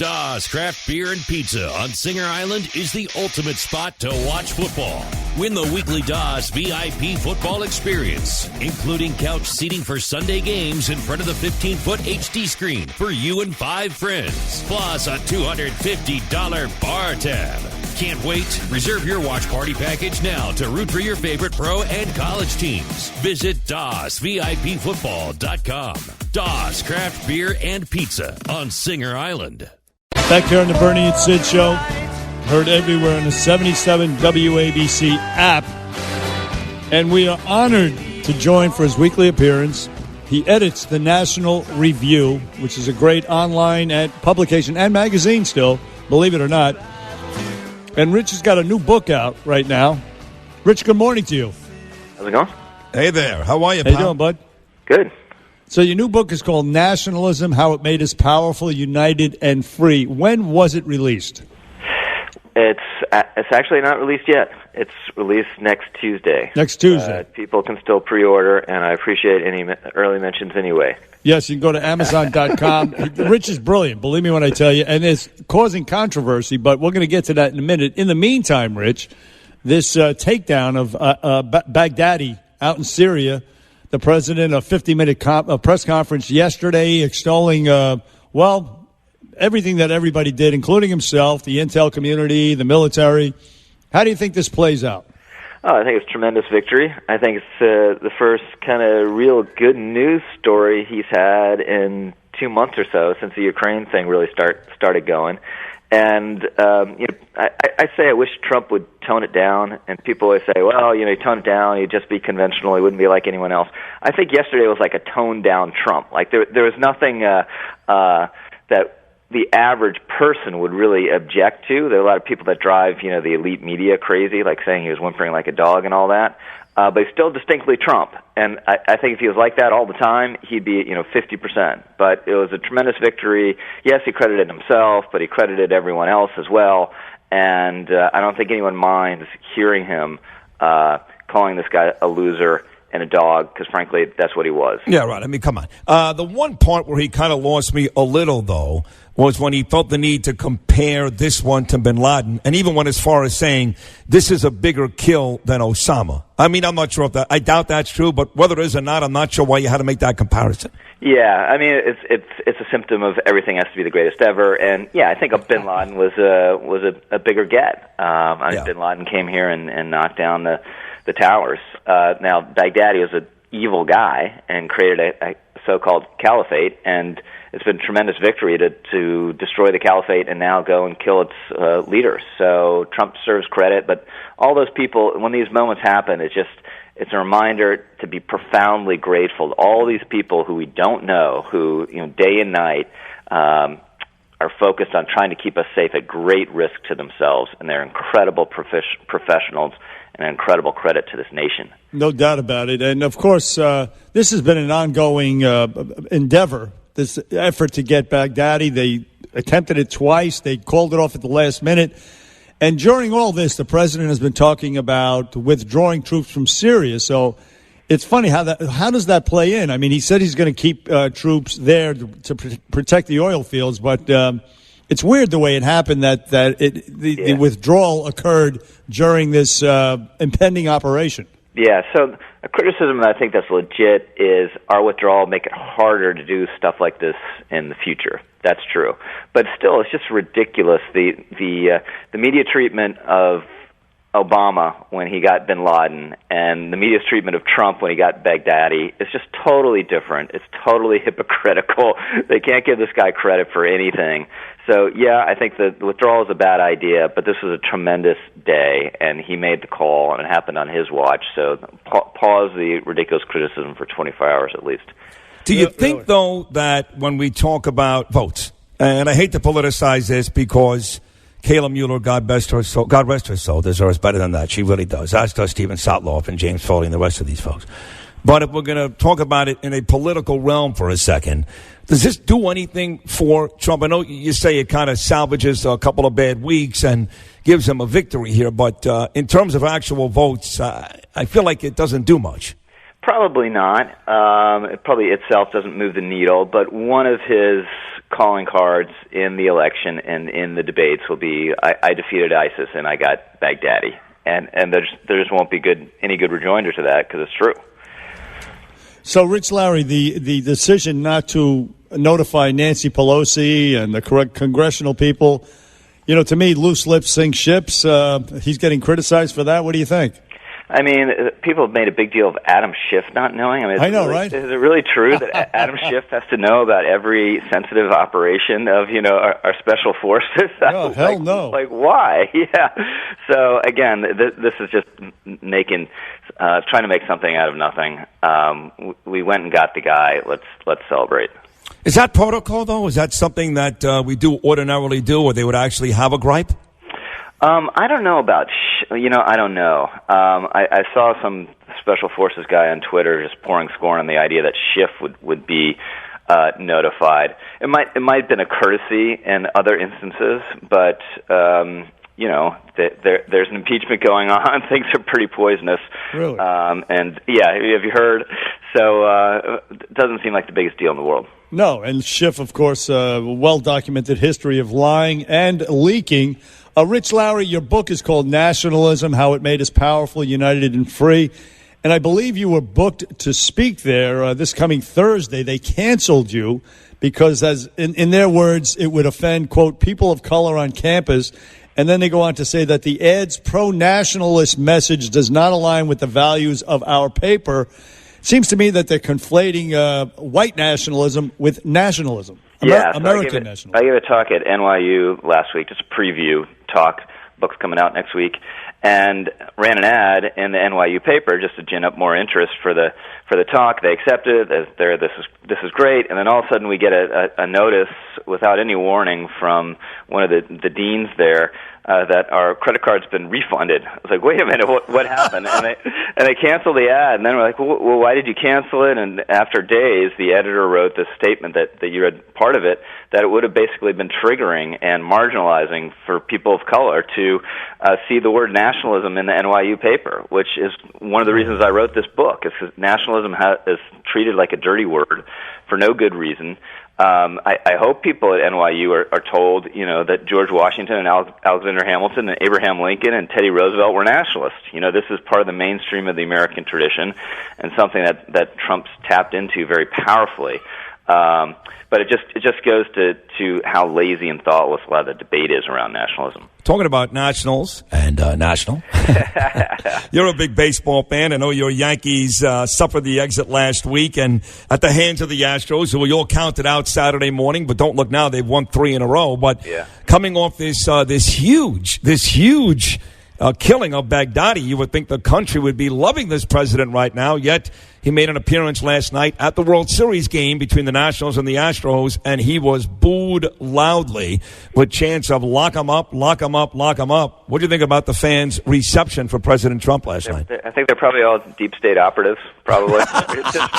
Dawes Craft Beer and Pizza on Singer Island is the ultimate spot to watch football. Win the weekly Dawes VIP football experience, including couch seating for Sunday games in front of the 15-foot HD screen for you and 5 friends, plus a $250 bar tab. Can't wait? Reserve your watch party package now to root for your favorite pro and college teams. Visit DawesVIPFootball.com. Dawes Craft Beer and Pizza on Singer Island. Back here on the Bernie and Sid Show. Heard everywhere on the 77 WABC app. And we are honored to join for his weekly appearance. He edits the National Review, which is a great online publication and magazine still, believe it or not. And Rich has got a new book out right now. Rich, good morning to you. How's it going? Hey there. How are you, pal? How you doing, bud? Good. So your new book is called Nationalism, How It Made Us Powerful, United, and Free. When was it released? It's actually not released yet. It's released next Tuesday. Next Tuesday. People can still pre-order, and I appreciate any early mentions anyway. Yes, you can go to Amazon.com. Rich is brilliant, believe me when I tell you, and it's causing controversy, but we're going to get to that in a minute. In the meantime, Rich, this takedown of Baghdadi out in Syria, the president, a 50-minute press conference yesterday extolling, everything that everybody did, including himself, the intel community, the military. How do you think this plays out? Oh, I think it's a tremendous victory. I think it's the first kind of real good news story he's had in 2 months or so since the Ukraine thing really started going. And I say I wish Trump would tone it down, and people always say, well, he toned it down, he'd just be conventional, he wouldn't be like anyone else. I think yesterday was like a toned-down Trump. Like there was nothing that the average person would really object to. There are a lot of people that drive, the elite media crazy, like saying he was whimpering like a dog and all that. But he's still distinctly Trump. And I think if he was like that all the time, he'd be, 50%. But it was a tremendous victory. Yes, he credited himself, but he credited everyone else as well. And I don't think anyone minds hearing him calling this guy a loser and a dog, because frankly, that's what he was. Yeah, right. I mean, come on. The one part where he kind of lost me a little, though, was when he felt the need to compare this one to bin Laden, and even went as far as saying this is a bigger kill than Osama. I mean, I'm not sure if I doubt that's true, but whether it is or not, I'm not sure why you had to make that comparison. Yeah, I mean, it's a symptom of everything has to be the greatest ever, and yeah, I think bin Laden was a bigger get. Bin Laden came here and knocked down the towers. Now, Baghdadi was an evil guy and created a so-called caliphate, and it's been a tremendous victory to destroy the caliphate and now go and kill its leaders. So Trump deserves credit, but all those people, when these moments happen, it's a reminder to be profoundly grateful to all these people who we don't know, who day and night are focused on trying to keep us safe at great risk to themselves, and they're incredible professionals and an incredible credit to this nation. No doubt about it. And, of course, this has been an ongoing endeavor, this effort to get Baghdadi. They attempted it twice. They called it off at the last minute. And during all this, the president has been talking about withdrawing troops from Syria. So it's funny, how does that play in? I mean, he said he's going to keep troops there to protect the oil fields, but it's weird the way it happened that the withdrawal occurred during this impending operation. Yeah, so a criticism that I think that's legit is our withdrawal make it harder to do stuff like this in the future. That's true. But still, it's just ridiculous. The media treatment of Obama when he got bin Laden and the media's treatment of Trump when he got Baghdadi is just totally different. It's totally hypocritical. They can't give this guy credit for anything. So, yeah, I think the withdrawal is a bad idea, but this was a tremendous day, and he made the call, and it happened on his watch. So pause the ridiculous criticism for 24 hours at least. Do you think, though, that when we talk about votes, and I hate to politicize this because Kayla Mueller, God rest her soul, deserves better than that. She really does. As does Stephen Sotloff and James Foley and the rest of these folks. But if we're going to talk about it in a political realm for a second, does this do anything for Trump? I know you say it kind of salvages a couple of bad weeks and gives him a victory here, but in terms of actual votes, I feel like it doesn't do much. Probably not. It probably itself doesn't move the needle, but one of his calling cards in the election and in the debates will be, I defeated ISIS and I got Baghdadi. And there just won't be any good rejoinder to that because it's true. So, Rich Lowry, the decision not to notify Nancy Pelosi and the correct congressional people, to me, loose lips sink ships. He's getting criticized for that. What do you think? I mean, people have made a big deal of Adam Schiff not knowing. I know, right? Is it really true that Adam Schiff has to know about every sensitive operation of, our special forces? No, hell no. Like, why? Yeah. So, again, this is just trying to make something out of nothing. We went and got the guy. Let's celebrate. Is that protocol, though? Is that something that we do ordinarily do, or they would actually have a gripe? I don't know about, I don't know. I saw some special forces guy on Twitter just pouring scorn on the idea that Schiff would be notified. It might have been a courtesy in other instances, but there's an impeachment going on. Things are pretty poisonous. Really? And yeah, have you heard? So it doesn't seem like the biggest deal in the world. No, and Schiff, of course, well-documented history of lying and leaking. Rich Lowry, your book is called Nationalism, How It Made Us Powerful, United and Free. And I believe you were booked to speak there this coming Thursday. They canceled you because, as in their words, it would offend, quote, people of color on campus. And then they go on to say that the ad's pro-nationalist message does not align with the values of our paper. It seems to me that they're conflating white nationalism with nationalism. American nationalism. I gave a talk at NYU last week, just a preview talk. Book's coming out next week, and ran an ad in the NYU paper just to gin up more interest for the talk. They accepted it. This is great, and then all of a sudden we get a notice without any warning from one of the deans there that our credit card's been refunded. I was like, wait a minute, what happened? and they canceled the ad, and then we're like, well, why did you cancel it? And after days, the editor wrote this statement that you read part of it, that it would have basically been triggering and marginalizing for people of color to see the word nationalism in the NYU paper, which is one of the reasons I wrote this book, is because nationalism is treated like a dirty word for no good reason. I hope people at NYU are told, that George Washington and Alexander Hamilton and Abraham Lincoln and Teddy Roosevelt were nationalists. This is part of the mainstream of the American tradition and something that Trump's tapped into very powerfully. But it just goes to how lazy and thoughtless a lot of the debate is around nationalism. Talking about nationals and national, you're a big baseball fan. I know your Yankees suffered the exit last week and at the hands of the Astros, who we all counted out Saturday morning. But don't look now; they've won 3 in a row. But coming off this huge killing of Baghdadi, you would think the country would be loving this president right now. Yet he made an appearance last night at the World Series game between the Nationals and the Astros, and he was booed loudly with chants of "lock him up, lock him up, lock him up." What do you think about the fans' reception for President Trump last night? I think they're probably all deep state operatives, probably.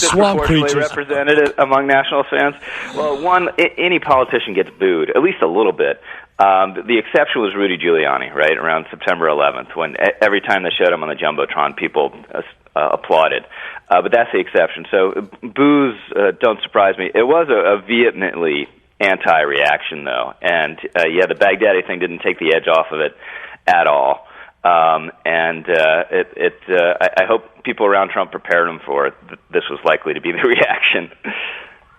Disproportionately represented among Nationals fans. Well, any politician gets booed, at least a little bit. The exception was Rudy Giuliani, right, around September 11th, when every time they showed him on the Jumbotron, people applauded. But that's the exception. So boos don't surprise me. It was a vehemently anti-reaction, though. And, the Baghdadi thing didn't take the edge off of it at all. I hope people around Trump prepared him for it. This was likely to be the reaction.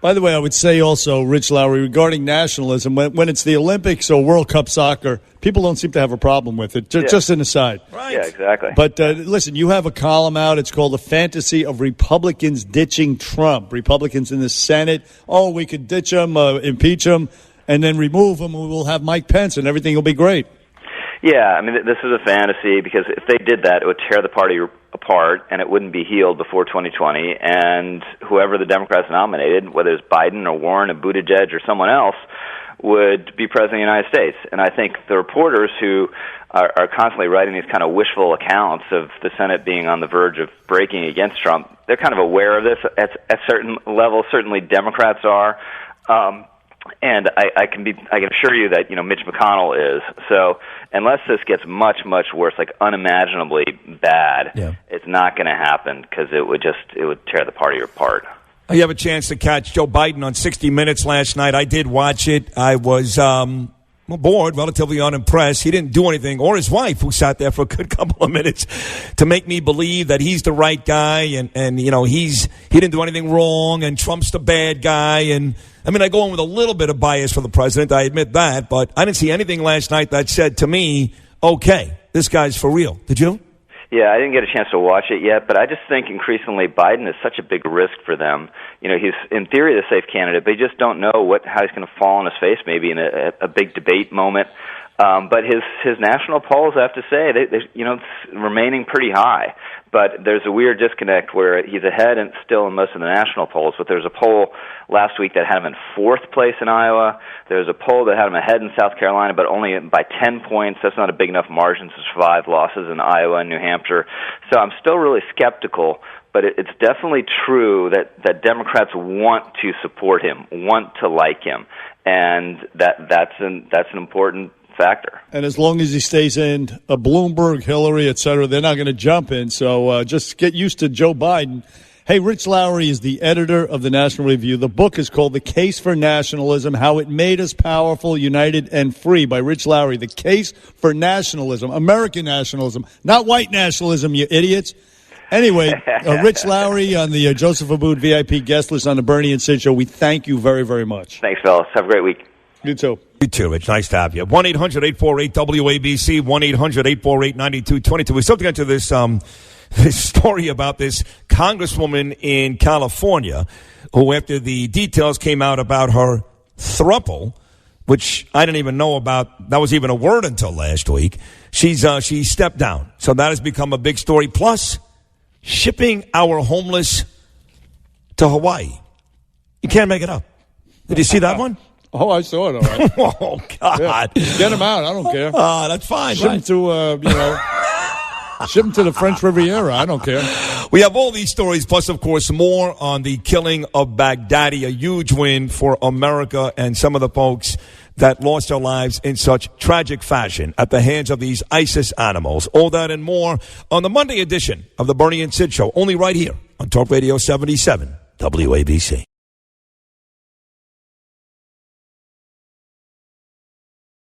By the way, I would say also, Rich Lowry, regarding nationalism, when it's the Olympics or World Cup soccer, people don't seem to have a problem with it. Just an aside. Right. Yeah, exactly. But listen, you have a column out. It's called The Fantasy of Republicans Ditching Trump. Republicans in the Senate. Oh, we could ditch him, impeach him, and then remove him, and we'll have Mike Pence, and everything will be great. Yeah, I mean, this is a fantasy because if they did that, it would tear the party apart and it wouldn't be healed before 2020. And whoever the Democrats nominated, whether it's Biden or Warren or Buttigieg or someone else, would be president of the United States. And I think the reporters who are constantly writing these kind of wishful accounts of the Senate being on the verge of breaking against Trump, they're kind of aware of this at certain levels. Certainly Democrats are. And I can assure you that Mitch McConnell is. So unless this gets much worse, like unimaginably bad, it's not going to happen because it would tear the party apart. You have a chance to catch Joe Biden on 60 Minutes last night. I did watch it. I was bored, relatively unimpressed. He didn't do anything, or his wife, who sat there for a good couple of minutes, to make me believe that he's the right guy and he didn't do anything wrong and Trump's the bad guy. And I mean, I go in with a little bit of bias for the president, I admit that, but I didn't see anything last night that said to me, okay, this guy's for real. Did you? Yeah, I didn't get a chance to watch it yet, but I just think increasingly Biden is such a big risk for them. He's in theory the safe candidate, but you just don't know how he's going to fall on his face maybe in a big debate moment. But his national polls, I have to say, it's remaining pretty high. But there's a weird disconnect where he's ahead and still in most of the national polls. But there's a poll last week that had him in fourth place in Iowa. There's a poll that had him ahead in South Carolina, but only by 10 points. That's not a big enough margin to survive losses in Iowa and New Hampshire. So I'm still really skeptical. But it's definitely true that Democrats want to support him, want to like him, and that's an important factor. And as long as he stays in Bloomberg, Hillary, et cetera, they're not going to jump in. So just get used to Joe Biden. Hey, Rich Lowry is the editor of the National Review. The book is called The Case for Nationalism, How It Made Us Powerful, United, and Free by Rich Lowry. The Case for Nationalism, American nationalism, not white nationalism, you idiots. Anyway, Rich Lowry on the Joseph Abboud VIP guest list on the Bernie and Sid Show. We thank you very, very much. Thanks, fellas. Have a great week. You too. You too, Rich. Nice to have you. 1-800-848-WABC, 1-800-848-9222. We still have to get to this story about this congresswoman in California who, after the details came out about her throuple, which I didn't even know about, that was even a word until last week, she stepped down. So that has become a big story. Plus, shipping our homeless to Hawaii. You can't make it up. Did you see that one? Oh, I saw it, all right. Oh, God. Yeah. Get them out. I don't care. That's fine. Ship them to, ship them to the French Riviera. I don't care. We have all these stories, plus, of course, more on the killing of Baghdadi, a huge win for America and some of the folks that lost their lives in such tragic fashion at the hands of these ISIS animals. All that and more on the Monday edition of the Bernie and Sid Show, only right here on Talk Radio 77 WABC.